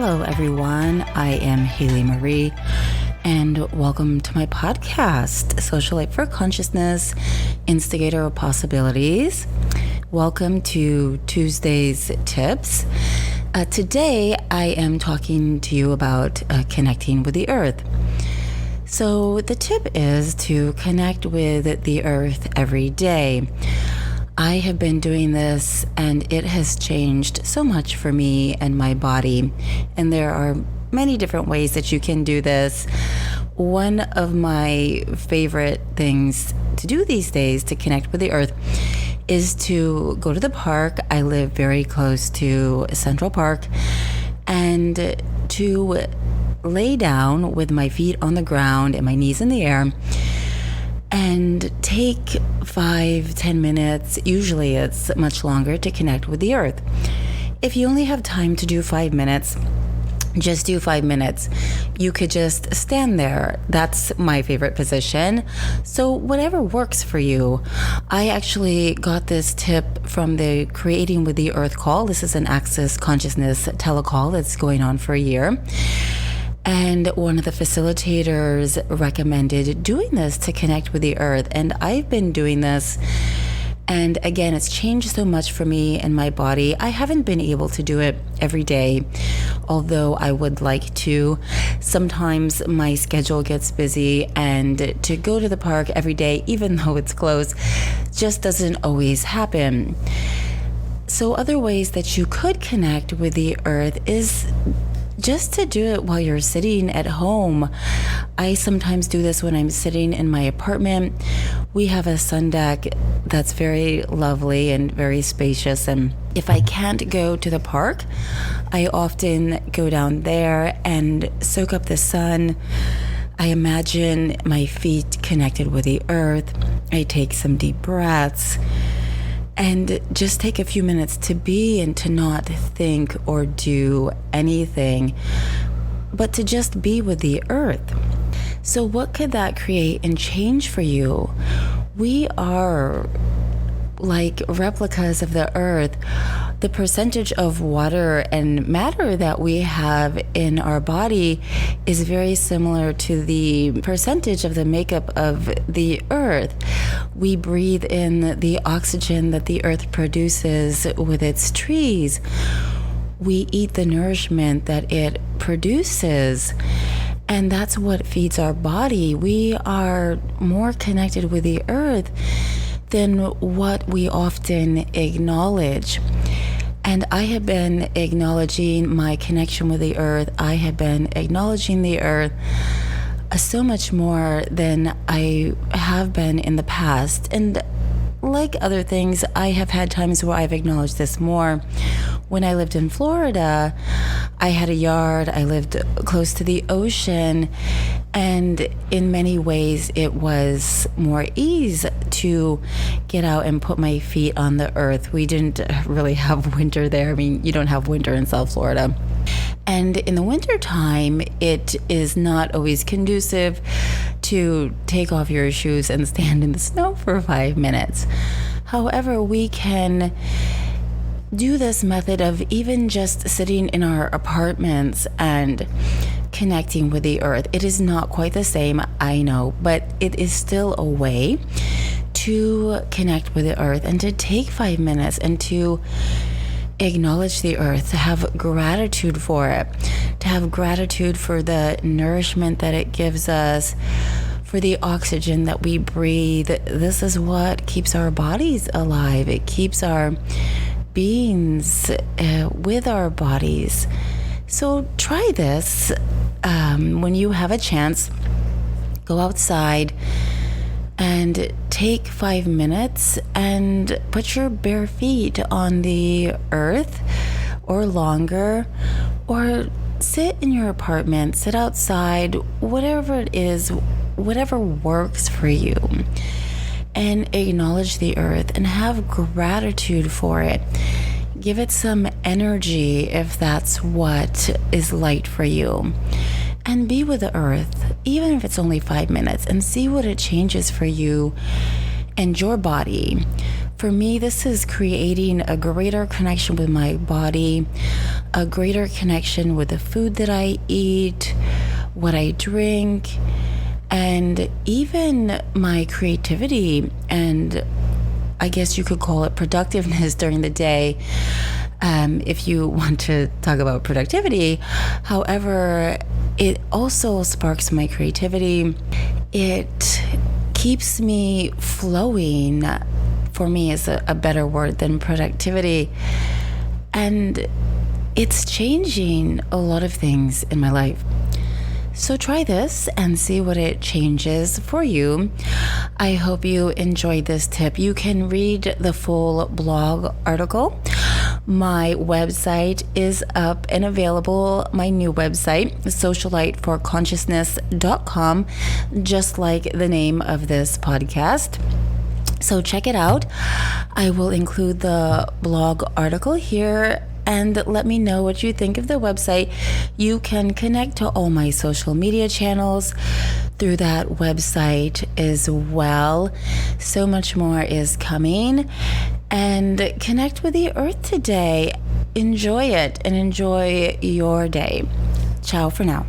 Hello, everyone. I am Haley Marie, and welcome to my podcast, Socialite for Consciousness, Instigator of Possibilities. Welcome to Tuesday's Tips. Today, I am talking to you about connecting with the earth. So the tip is to connect with the earth every day. I have been doing this and it has changed so much for me and my body. And there are many different ways that you can do this. One of my favorite things to do these days to connect with the earth is to go to the park. I live very close to Central Park, and to lay down with my feet on the ground and my knees in the air and take 5-10 minutes. Usually it's much longer to connect with the earth. If you only have time to do 5 minutes, just do 5 minutes. You could just stand there. That's my favorite position. So whatever works for you. I actually got this tip from the Creating with the Earth call. This is an Access Consciousness telecall that's going on for a year. And one of the facilitators recommended doing this to connect with the earth. And I've been doing this. And again, it's changed so much for me and my body. I haven't been able to do it every day, although I would like to. Sometimes my schedule gets busy, and to go to the park every day, even though it's close, just doesn't always happen. So other ways that you could connect with the earth is just to do it while you're sitting at home. I sometimes do this when I'm sitting in my apartment. We have a sun deck that's very lovely and very spacious. And if I can't go to the park, I often go down there and soak up the sun. I imagine my feet connected with the earth. I take some deep breaths and just take a few minutes to be and to not think or do anything, but to just be with the earth. So what could that create and change for you? We are like replicas of the earth. The percentage of water and matter that we have in our body is very similar to the percentage of the makeup of the earth. We breathe in the oxygen that the earth produces with its trees. We eat the nourishment that it produces, and that's what feeds our body. We are more connected with the earth than what we often acknowledge. And I have been acknowledging my connection with the earth. I have been acknowledging the earth so much more than I have been in the past. And like other things, I have had times where I've acknowledged this more. When I lived in Florida, I had a yard. I lived close to the ocean. And in many ways, it was more ease to get out and put my feet on the earth. We didn't really have winter there. I mean, you don't have winter in South Florida. And in the wintertime, it is not always conducive to take off your shoes and stand in the snow for 5 minutes. However, we can do this method of even just sitting in our apartments and connecting with the earth. It is not quite the same, I know, but it is still a way to connect with the earth and to take 5 minutes and to acknowledge the earth, to have gratitude for it, to have gratitude for the nourishment that it gives us, for the oxygen that we breathe. This is what keeps our bodies alive. It keeps our beings with our bodies. So try this when you have a chance. Go outside and take 5 minutes and put your bare feet on the earth, or longer, or sit in your apartment, sit outside, whatever it is, whatever works for you, and acknowledge the earth and have gratitude for it. Give it some energy if that's what is light for you. And be with the earth, even if it's only 5 minutes, and see what it changes for you and your body. For me, this is creating a greater connection with my body, a greater connection with the food that I eat, what I drink, and even my creativity, and I guess you could call it productiveness during the day, if you want to talk about productivity. However, it also sparks my creativity. It keeps me flowing. For me, is a better word than productivity. And it's changing a lot of things in my life. So try this and see what it changes for you. I hope you enjoyed this tip. You can read the full blog article. My website is up and available, my new website, socialiteforconsciousness.com, just like the name of this podcast. So check it out. I will include the blog article here, and let me know what you think of the website. You can connect to all my social media channels through that website as well. So much more is coming. And connect with the earth today. Enjoy it and enjoy your day. Ciao for now.